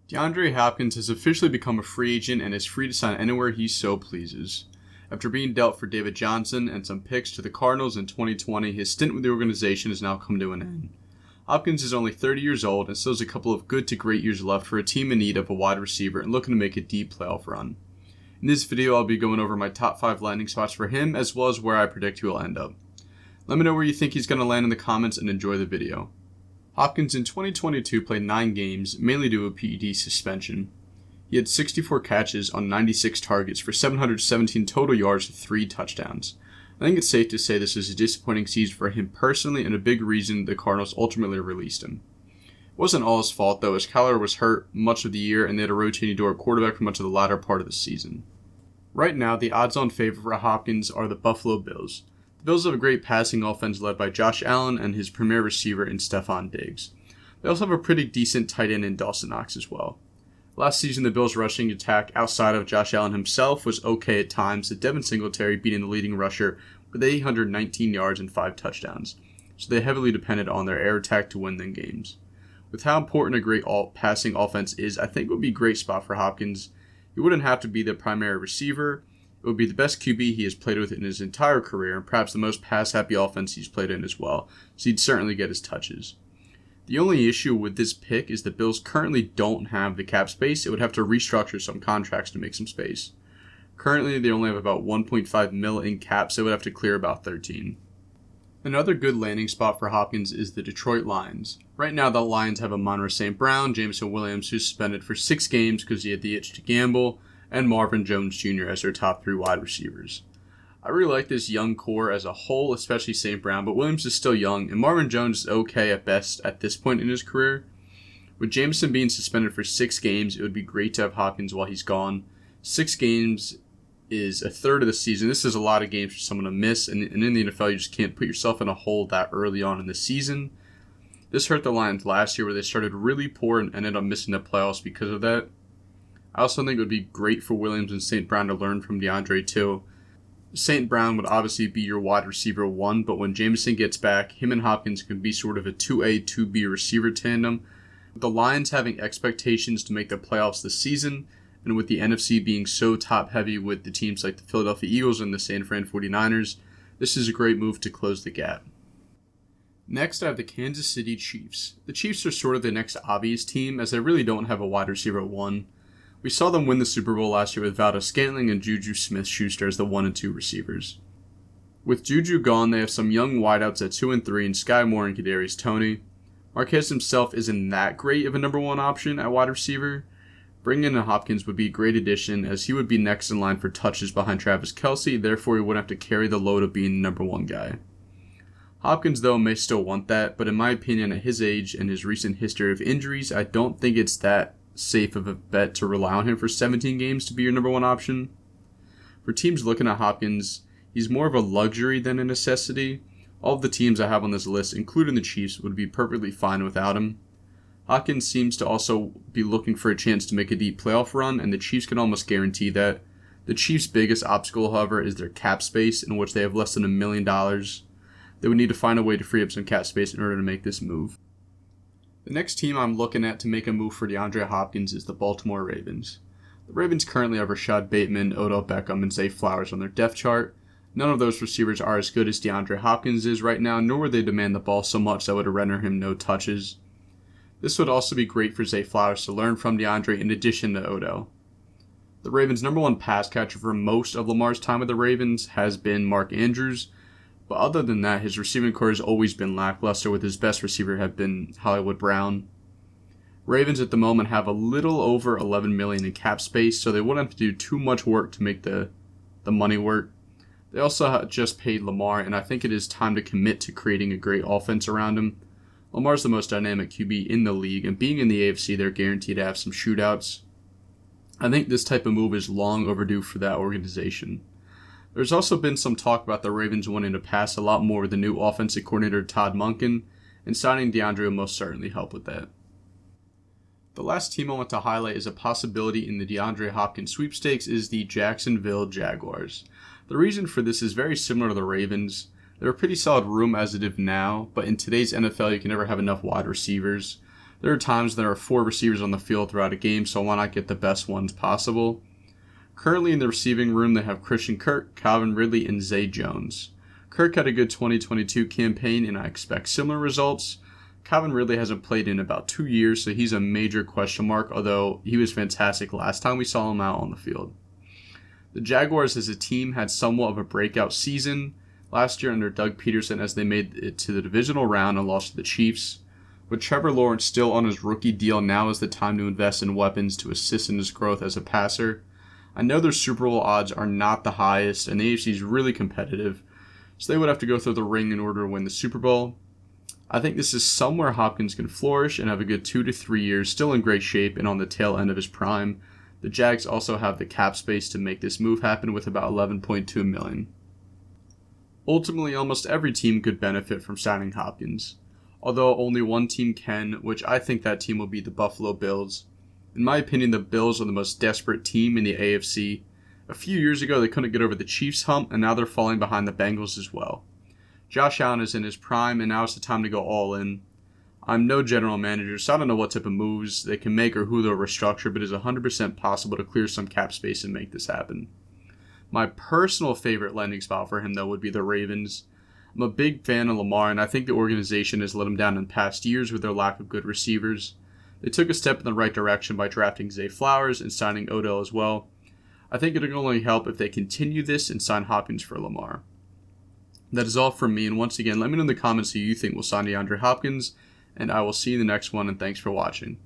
DeAndre Hopkins has officially become a free agent and is free to sign anywhere he so pleases. After being dealt for David Johnson and some picks to the Cardinals in 2020, his stint with the organization has now come to an end. Hopkins is only 30 years old and still has a couple of good to great years left for a team in need of a wide receiver and looking to make a deep playoff run. In this video, I'll be going over my top 5 landing spots for him as well as where I predict he will end up. Let me know where you think he's going to land in the comments and enjoy the video. Hopkins in 2022 played 9 games, mainly due to a PED suspension. He had 64 catches on 96 targets for 717 total yards and 3 touchdowns. I think it's safe to say this was a disappointing season for him personally and a big reason the Cardinals ultimately released him. It wasn't all his fault though, as Kyler was hurt much of the year and they had a rotating door quarterback for much of the latter part of the season. Right now, the odds-on favorite for Hopkins are the Buffalo Bills. The Bills have a great passing offense led by Josh Allen and his premier receiver in Stephon Diggs. They also have a pretty decent tight end in Dawson Knox as well. Last season, the Bills' rushing attack outside of Josh Allen himself was okay at times, with Devin Singletary beating the leading rusher with 819 yards and 5 touchdowns, so they heavily depended on their air attack to win them games. With how important a great passing offense is, I think it would be a great spot for Hopkins. He wouldn't have to be the primary receiver. It would be the best QB he has played with in his entire career, and perhaps the most pass-happy offense he's played in as well, so he'd certainly get his touches. The only issue with this pick is the Bills currently don't have the cap space. It would have to restructure some contracts to make some space. Currently, they only have about $1.5 million in cap, so it would have to clear about 13. Another good landing spot for Hopkins is the Detroit Lions. Right now, the Lions have Amon-Ra St. Brown, Jameson Williams, who's suspended for 6 games because he had the itch to gamble, and Marvin Jones Jr. as their top 3 wide receivers. I really like this young core as a whole, especially St. Brown, but Williams is still young, and Marvin Jones is okay at best at this point in his career. With Jameson being suspended for 6 games, it would be great to have Hopkins while he's gone. 6 games is a third of the season. This is a lot of games for someone to miss, and in the NFL, you just can't put yourself in a hole that early on in the season. This hurt the Lions last year where they started really poor and ended up missing the playoffs because of that. I also think it would be great for Williams and St. Brown to learn from DeAndre too. St. Brown would obviously be your wide receiver 1, but when Jameson gets back, him and Hopkins can be sort of a 2A, 2B receiver tandem. With the Lions having expectations to make the playoffs this season, and with the NFC being so top-heavy with the teams like the Philadelphia Eagles and the San Fran 49ers, this is a great move to close the gap. Next, I have the Kansas City Chiefs. The Chiefs are sort of the next obvious team, as they really don't have a wide receiver 1. We saw them win the Super Bowl last year with Valdez-Scantling and Juju Smith-Schuster as the 1 and 2 receivers. With Juju gone, they have some young wideouts at 2 and 3 in Sky Moore and Kadarius Toney. Marquez himself isn't that great of a number 1 option at wide receiver. Bringing in Hopkins would be a great addition, as he would be next in line for touches behind Travis Kelce, therefore he wouldn't have to carry the load of being the number 1 guy. Hopkins, though, may still want that, but in my opinion, at his age and his recent history of injuries, I don't think it's that safe of a bet to rely on him for 17 games to be your number 1 option. For teams looking at Hopkins, he's more of a luxury than a necessity. All of the teams I have on this list, including the Chiefs, would be perfectly fine without him. Hopkins seems to also be looking for a chance to make a deep playoff run, and the Chiefs can almost guarantee that. The Chiefs' biggest obstacle, however, is their cap space, in which they have less than $1 million. They would need to find a way to free up some cap space in order to make this move. The next team I'm looking at to make a move for DeAndre Hopkins is the Baltimore Ravens. The Ravens currently have Rashad Bateman, Odell Beckham, and Zay Flowers on their depth chart. None of those receivers are as good as DeAndre Hopkins is right now, nor would they demand the ball so much that would render him no touches. This would also be great for Zay Flowers to learn from DeAndre in addition to Odell. The Ravens' number 1 pass catcher for most of Lamar's time with the Ravens has been Mark Andrews, but other than that, his receiving core has always been lackluster, with his best receiver have been Hollywood Brown. Ravens at the moment have a little over $11 million in cap space, so they wouldn't have to do too much work to make the money work. They also just paid Lamar, and I think it is time to commit to creating a great offense around him. Lamar's the most dynamic QB in the league, and being in the AFC, they're guaranteed to have some shootouts. I think this type of move is long overdue for that organization. There's also been some talk about the Ravens wanting to pass a lot more with the new offensive coordinator Todd Monken, and signing DeAndre will most certainly help with that. The last team I want to highlight as a possibility in the DeAndre Hopkins sweepstakes is the Jacksonville Jaguars. The reason for this is very similar to the Ravens. They're a pretty solid room as it is now, but in today's NFL you can never have enough wide receivers. There are times there are 4 receivers on the field throughout a game, so why not get the best ones possible? Currently in the receiving room, they have Christian Kirk, Calvin Ridley, and Zay Jones. Kirk had a good 2022 campaign, and I expect similar results. Calvin Ridley hasn't played in about 2 years, so he's a major question mark, although he was fantastic last time we saw him out on the field. The Jaguars as a team had somewhat of a breakout season last year under Doug Peterson as they made it to the divisional round and lost to the Chiefs. With Trevor Lawrence still on his rookie deal, now is the time to invest in weapons to assist in his growth as a passer. I know their Super Bowl odds are not the highest, and the AFC is really competitive, so they would have to go through the ring in order to win the Super Bowl. I think this is somewhere Hopkins can flourish and have a good 2 to 3 years, still in great shape and on the tail end of his prime. The Jags also have the cap space to make this move happen with about $11.2 million. Ultimately, almost every team could benefit from signing Hopkins, although only one team can, which I think that team will be the Buffalo Bills. In my opinion, the Bills are the most desperate team in the AFC. A few years ago, they couldn't get over the Chiefs hump, and now they're falling behind the Bengals as well. Josh Allen is in his prime, and now is the time to go all in. I'm no general manager, so I don't know what type of moves they can make or who they'll restructure, but it is 100% possible to clear some cap space and make this happen. My personal favorite landing spot for him, though, would be the Ravens. I'm a big fan of Lamar, and I think the organization has let him down in past years with their lack of good receivers. They took a step in the right direction by drafting Zay Flowers and signing Odell as well. I think it'll only help if they continue this and sign Hopkins for Lamar. That is all from me, and once again, let me know in the comments who you think will sign DeAndre Hopkins, and I will see you in the next one, and thanks for watching.